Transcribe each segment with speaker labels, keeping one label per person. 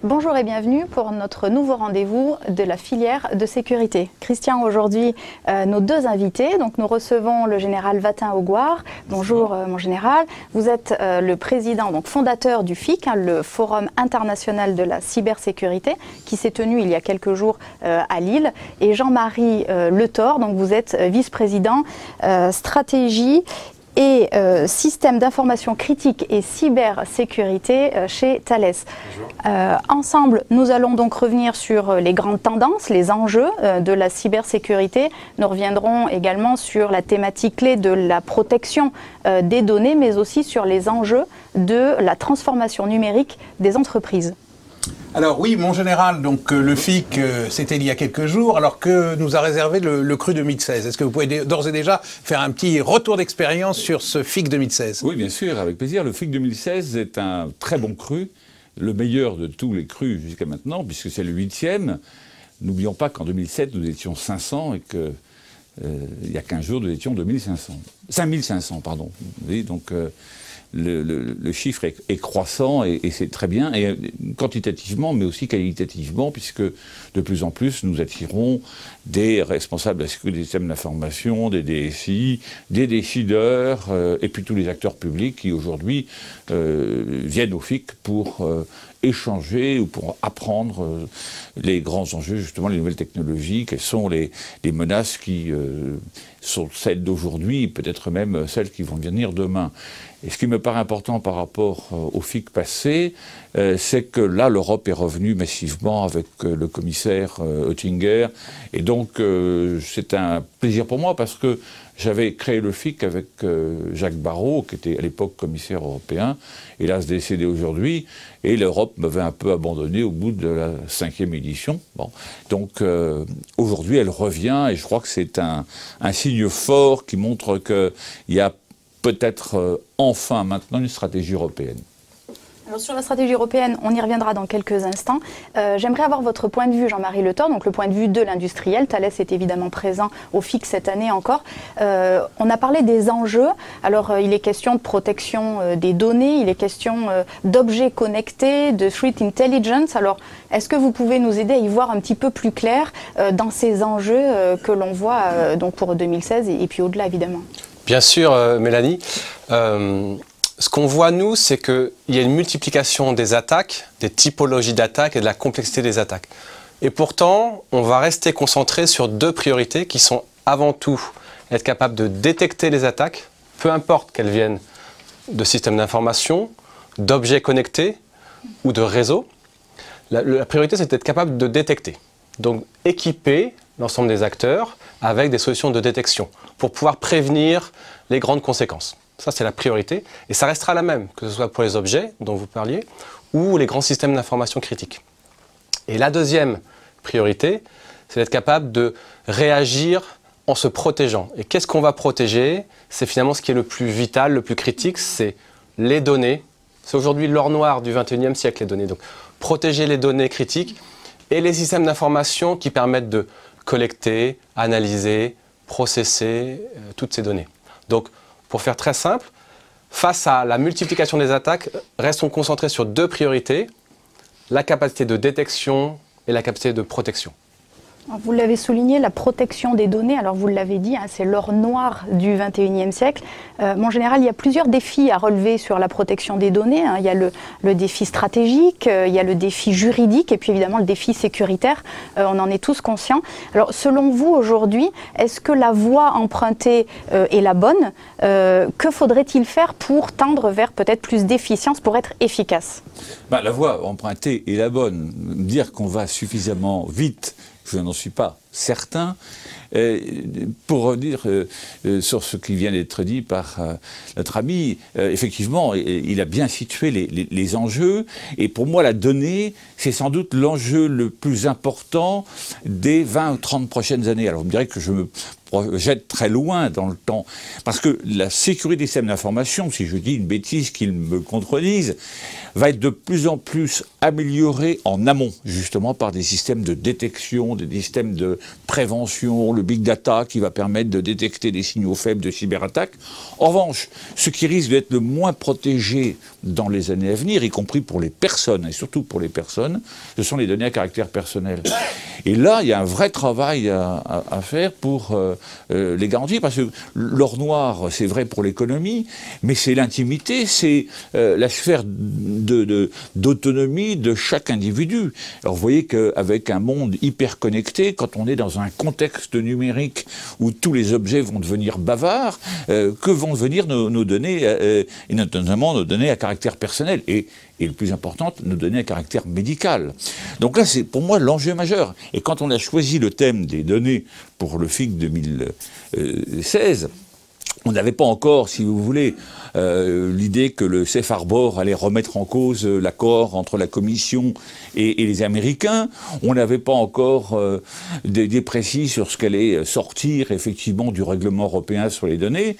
Speaker 1: Bonjour et bienvenue pour notre nouveau rendez-vous de la filière de sécurité. Christian, aujourd'hui, nos deux invités. Donc, nous recevons le général Watin-Augouard. Bonjour, mon général. Vous êtes le président, donc fondateur du FIC, le Forum international de la cybersécurité, qui s'est tenu il y a quelques jours à Lille. Et Jean-Marie Le Thor, donc vous êtes vice-président stratégie et système d'information critique et cybersécurité chez Thales. Ensemble, nous allons donc revenir sur les grandes tendances, les enjeux de la cybersécurité. Nous reviendrons également sur la thématique clé de la protection des données, mais aussi sur les enjeux de la transformation numérique des entreprises.
Speaker 2: Alors oui, mon général, donc le FIC, c'était il y a quelques jours, alors que nous a réservé le cru 2016. Est-ce que vous pouvez d'ores et déjà faire un petit retour d'expérience sur ce FIC 2016?
Speaker 3: Oui, bien sûr, avec plaisir. Le FIC 2016 est un très bon cru, le meilleur de tous les crus jusqu'à maintenant, puisque c'est le 8e. N'oublions pas qu'en 2007, nous étions 500 et que il y a 15 jours, nous étions 5500, pardon. Vous voyez, donc le chiffre est croissant et c'est très bien, et quantitativement, mais aussi qualitativement, puisque de plus en plus, nous attirons des responsables de la sécurité des systèmes d'information, des DSI, des décideurs, et puis tous les acteurs publics qui aujourd'hui viennent au FIC pour échanger ou pour apprendre les grands enjeux, justement les nouvelles technologies, quelles sont les menaces qui sont celles d'aujourd'hui, peut-être même celles qui vont venir demain. Et ce qui me paraît important par rapport au FIC passé, c'est que là, l'Europe est revenue massivement avec le commissaire Oettinger. Et donc, c'est un plaisir pour moi parce que j'avais créé le FIC avec Jacques Barrot, qui était à l'époque commissaire européen, hélas décédé aujourd'hui, et l'Europe m'avait un peu abandonné au bout de la 5e édition. Bon. Donc aujourd'hui, elle revient, et je crois que c'est un signe fort qui montre qu'il y a peut-être enfin maintenant une stratégie européenne.
Speaker 1: Alors sur la stratégie européenne, on y reviendra dans quelques instants. J'aimerais avoir votre point de vue, Jean-Marie Le Thor, donc le point de vue de l'industriel. Thales est évidemment présent au FIC cette année encore. On a parlé des enjeux. Alors il est question de protection des données, il est question d'objets connectés, de threat intelligence. Alors est-ce que vous pouvez nous aider à y voir un petit peu plus clair dans ces enjeux que l'on voit donc pour 2016 et puis au-delà évidemment?
Speaker 4: Bien sûr, Mélanie. Ce qu'on voit, nous, c'est qu'il y a une multiplication des attaques, des typologies d'attaques et de la complexité des attaques. Et pourtant, on va rester concentré sur deux priorités qui sont avant tout être capable de détecter les attaques, peu importe qu'elles viennent de systèmes d'information, d'objets connectés ou de réseaux. La priorité, c'est d'être capable de détecter. Donc, équiper l'ensemble des acteurs avec des solutions de détection pour pouvoir prévenir les grandes conséquences. Ça, c'est la priorité, et ça restera la même, que ce soit pour les objets dont vous parliez, ou les grands systèmes d'information critiques. Et la deuxième priorité, c'est d'être capable de réagir en se protégeant. Et qu'est-ce qu'on va protéger? C'est finalement ce qui est le plus vital, le plus critique, c'est les données. C'est aujourd'hui l'or noir du 21e siècle, les données. Donc, protéger les données critiques et les systèmes d'information qui permettent de collecter, analyser, processer toutes ces données. Donc, pour faire très simple, face à la multiplication des attaques, restons concentrés sur deux priorités, la capacité de détection et la capacité de protection.
Speaker 1: Vous l'avez souligné, la protection des données, alors vous l'avez dit, hein, c'est l'or noir du 21e siècle. Mon général, il y a plusieurs défis à relever sur la protection des données. Hein. Il y a le défi stratégique, il y a le défi juridique et puis évidemment le défi sécuritaire. On en est tous conscients. Alors selon vous aujourd'hui, est-ce que la voie empruntée est la bonne? Que faudrait-il faire pour tendre vers peut-être plus d'efficience pour être efficace?
Speaker 3: La voie empruntée est la bonne. Dire qu'on va suffisamment vite, je n'en suis pas certain. Pour revenir sur ce qui vient d'être dit par notre ami, effectivement, il a bien situé les enjeux. Et pour moi, la donnée, c'est sans doute l'enjeu le plus important des 20 ou 30 prochaines années. Alors, vous me direz que je me projette très loin dans le temps. Parce que la sécurité des systèmes d'information, si je dis une bêtise qu'il me contredise, va être de plus en plus améliorée en amont, justement par des systèmes de détection, des systèmes de prévention, le big data qui va permettre de détecter des signaux faibles de cyberattaque. En revanche, ce qui risque d'être le moins protégé dans les années à venir, y compris pour les personnes, et surtout pour les personnes, ce sont les données à caractère personnel. Et là, il y a un vrai travail à faire pour les garantir, parce que l'or noir, c'est vrai pour l'économie, mais c'est l'intimité, c'est la sphère d'autonomie de chaque individu. Alors vous voyez qu'avec un monde hyper connecté, quand on est dans un contexte numérique où tous les objets vont devenir bavards, que vont devenir nos données, et notamment nos données à caractère personnel, et le plus important, nos données à caractère médical. Donc là, c'est pour moi l'enjeu majeur. Et quand on a choisi le thème des données pour le FIC 2016, on n'avait pas encore, si vous voulez, l'idée que le Safe Harbor allait remettre en cause l'accord entre la Commission et les Américains. On n'avait pas encore des précis sur ce qu'allait sortir effectivement du règlement européen sur les données.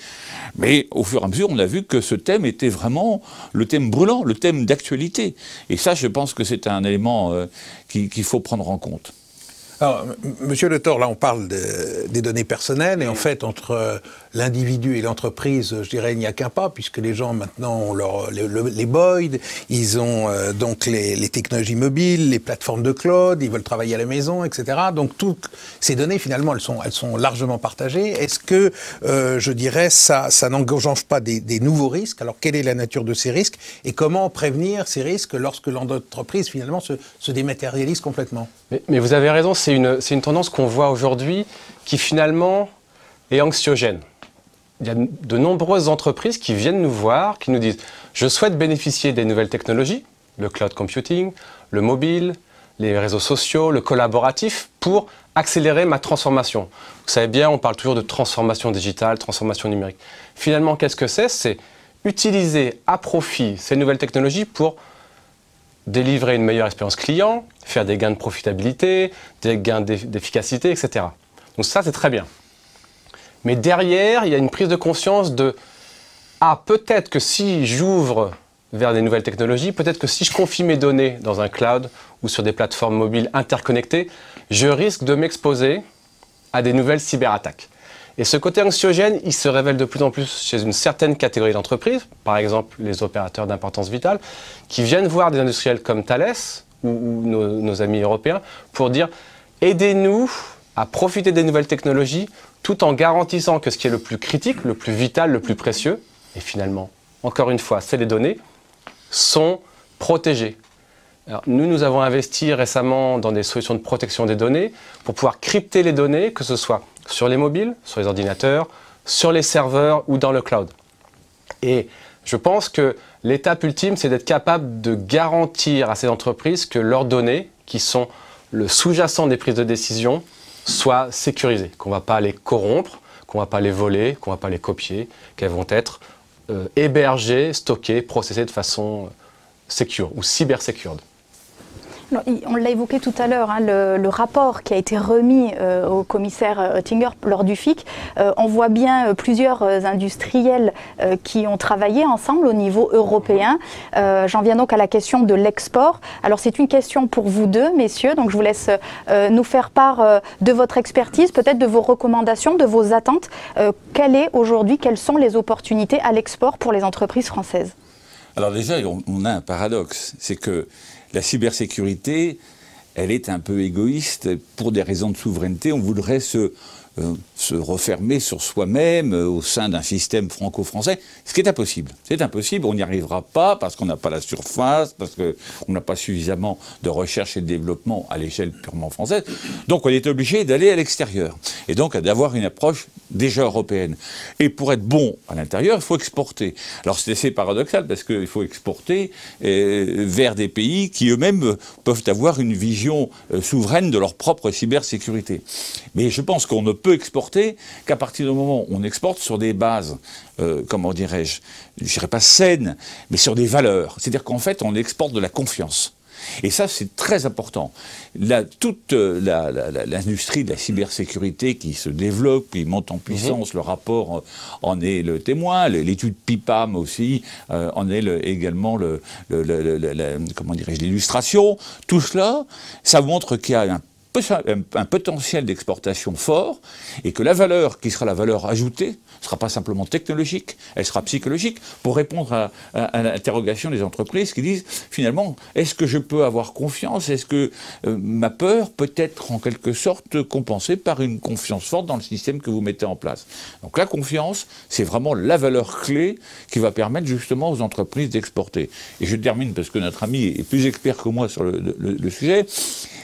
Speaker 3: Mais au fur et à mesure, on a vu que ce thème était vraiment le thème brûlant, le thème d'actualité. Et ça, je pense que c'est un élément qu'il faut prendre en compte.
Speaker 2: Alors, Monsieur Le Thor, là on parle des données personnelles et en fait entre l'individu et l'entreprise, je dirais il n'y a qu'un pas puisque les gens maintenant ont les Boyd, ils ont donc les technologies mobiles, les plateformes de cloud, ils veulent travailler à la maison, etc. Donc toutes ces données finalement elles sont largement partagées. Est-ce que je dirais ça n'engage pas des nouveaux risques? Alors quelle est la nature de ces risques et comment prévenir ces risques lorsque l'entreprise finalement se dématérialise complètement?
Speaker 4: Mais vous avez raison, c'est une tendance qu'on voit aujourd'hui qui finalement est anxiogène. Il y a de nombreuses entreprises qui viennent nous voir, qui nous disent « Je souhaite bénéficier des nouvelles technologies, le cloud computing, le mobile, les réseaux sociaux, le collaboratif, pour accélérer ma transformation. » Vous savez bien, on parle toujours de transformation digitale, transformation numérique. Finalement, qu'est-ce que c'est? C'est utiliser à profit ces nouvelles technologies pour délivrer une meilleure expérience client, faire des gains de profitabilité, des gains d'efficacité, etc. Donc ça, c'est très bien. Mais derrière, il y a une prise de conscience de « Ah, peut-être que si j'ouvre vers des nouvelles technologies, peut-être que si je confie mes données dans un cloud ou sur des plateformes mobiles interconnectées, je risque de m'exposer à des nouvelles cyberattaques. » Et ce côté anxiogène, il se révèle de plus en plus chez une certaine catégorie d'entreprises, par exemple les opérateurs d'importance vitale, qui viennent voir des industriels comme Thales ou nos amis européens pour dire « Aidez-nous à profiter des nouvelles technologies tout en garantissant que ce qui est le plus critique, le plus vital, le plus précieux, et finalement, encore une fois, c'est les données, sont protégées. » Alors, nous avons investi récemment dans des solutions de protection des données pour pouvoir crypter les données, que ce soit sur les mobiles, sur les ordinateurs, sur les serveurs ou dans le cloud. Et je pense que l'étape ultime, c'est d'être capable de garantir à ces entreprises que leurs données, qui sont le sous-jacent des prises de décision, soient sécurisées, qu'on ne va pas les corrompre, qu'on ne va pas les voler, qu'on ne va pas les copier, qu'elles vont être hébergées, stockées, processées de façon secure ou cyber-secured.
Speaker 1: On l'a évoqué tout à l'heure, hein, le rapport qui a été remis au commissaire Oettinger lors du FIC, on voit bien plusieurs industriels qui ont travaillé ensemble au niveau européen. J'en viens donc à la question de l'export. Alors c'est une question pour vous deux, messieurs, donc je vous laisse nous faire part de votre expertise, peut-être de vos recommandations, de vos attentes. Quelles sont les opportunités à l'export pour les entreprises françaises?
Speaker 3: Alors déjà, on a un paradoxe, c'est que la cybersécurité, elle est un peu égoïste. Pour des raisons de souveraineté, on voudrait se refermer sur soi-même au sein d'un système franco-français, ce qui est impossible. C'est impossible, on n'y arrivera pas parce qu'on n'a pas la surface, parce qu'on n'a pas suffisamment de recherche et de développement à l'échelle purement française. Donc on est obligé d'aller à l'extérieur et donc d'avoir une approche déjà européenne. Et pour être bon à l'intérieur, il faut exporter. Alors c'est assez paradoxal parce qu'il faut exporter vers des pays qui eux-mêmes peuvent avoir une vision souveraine de leur propre cybersécurité. Mais je pense qu'on ne peut exporter qu'à partir du moment où on exporte sur des bases, comment dirais-je dirais pas saines, mais sur des valeurs. C'est-à-dire qu'en fait, on exporte de la confiance. Et ça, c'est très important. Toute l'industrie de la cybersécurité qui se développe, qui monte en puissance, le rapport en est le témoin, l'étude PIPAM aussi en est également comment dirais-je, l'illustration. Tout cela, ça montre qu'il y a un un potentiel d'exportation fort et que la valeur qui sera la valeur ajoutée ne sera pas simplement technologique, elle sera psychologique pour répondre à l'interrogation des entreprises qui disent finalement est-ce que je peux avoir confiance, est-ce que ma peur peut être en quelque sorte compensée par une confiance forte dans le système que vous mettez en place. Donc la confiance, c'est vraiment la valeur clé qui va permettre justement aux entreprises d'exporter. Et je termine parce que notre ami est plus expert que moi sur le sujet,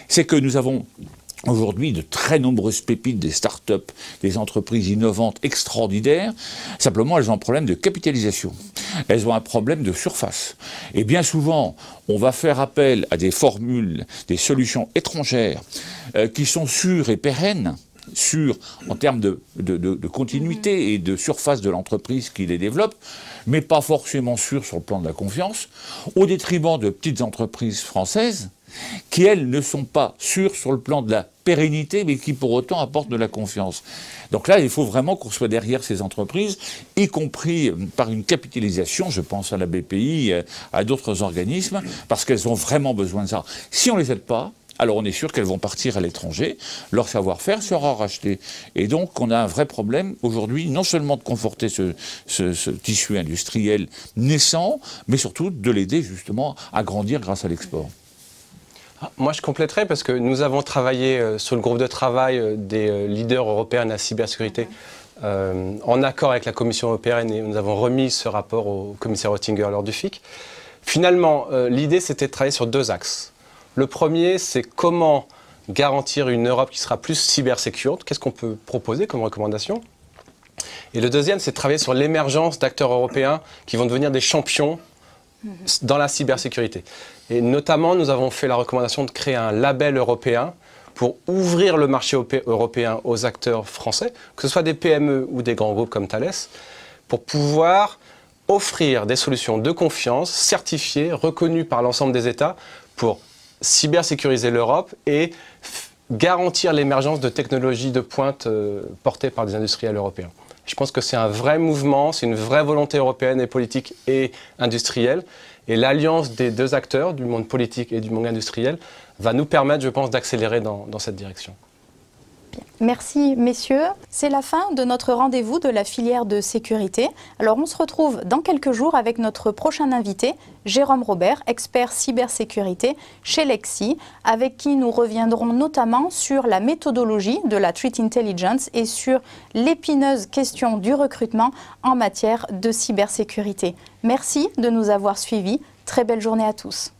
Speaker 3: c'est que nous avons aujourd'hui de très nombreuses pépites, des start-up, des entreprises innovantes extraordinaires. Simplement, elles ont un problème de capitalisation. Elles ont un problème de surface. Et bien souvent, on va faire appel à des formules, des solutions étrangères qui sont sûres et pérennes, sûres en termes de continuité et de surface de l'entreprise qui les développe, mais pas forcément sûres sur le plan de la confiance, au détriment de petites entreprises françaises qui, elles, ne sont pas sûres sur le plan de la pérennité, mais qui, pour autant, apportent de la confiance. Donc là, il faut vraiment qu'on soit derrière ces entreprises, y compris par une capitalisation, je pense à la BPI, à d'autres organismes, parce qu'elles ont vraiment besoin de ça. Si on ne les aide pas, alors on est sûr qu'elles vont partir à l'étranger, leur savoir-faire sera racheté. Et donc on a un vrai problème aujourd'hui, non seulement de conforter ce tissu industriel naissant, mais surtout de l'aider justement à grandir grâce à l'export.
Speaker 4: Moi, je compléterai parce que nous avons travaillé sur le groupe de travail des leaders européens de la cybersécurité en accord avec la Commission européenne et nous avons remis ce rapport au commissaire Oettinger lors du FIC. Finalement, l'idée, c'était de travailler sur deux axes. Le premier, c'est comment garantir une Europe qui sera plus cybersécurite. Qu'est-ce qu'on peut proposer comme recommandation? Et le deuxième, c'est de travailler sur l'émergence d'acteurs européens qui vont devenir des champions dans la cybersécurité. Et notamment, nous avons fait la recommandation de créer un label européen pour ouvrir le marché européen aux acteurs français, que ce soit des PME ou des grands groupes comme Thales, pour pouvoir offrir des solutions de confiance, certifiées, reconnues par l'ensemble des États, pour cybersécuriser l'Europe et garantir l'émergence de technologies de pointe portées par des industriels européens. Je pense que c'est un vrai mouvement, c'est une vraie volonté européenne et politique et industrielle. Et l'alliance des deux acteurs, du monde politique et du monde industriel, va nous permettre, je pense, d'accélérer dans cette direction.
Speaker 1: Merci messieurs. C'est la fin de notre rendez-vous de la filière de sécurité. Alors on se retrouve dans quelques jours avec notre prochain invité, Jérôme Robert, expert cybersécurité chez Lexi, avec qui nous reviendrons notamment sur la méthodologie de la Threat Intelligence et sur l'épineuse question du recrutement en matière de cybersécurité. Merci de nous avoir suivis. Très belle journée à tous.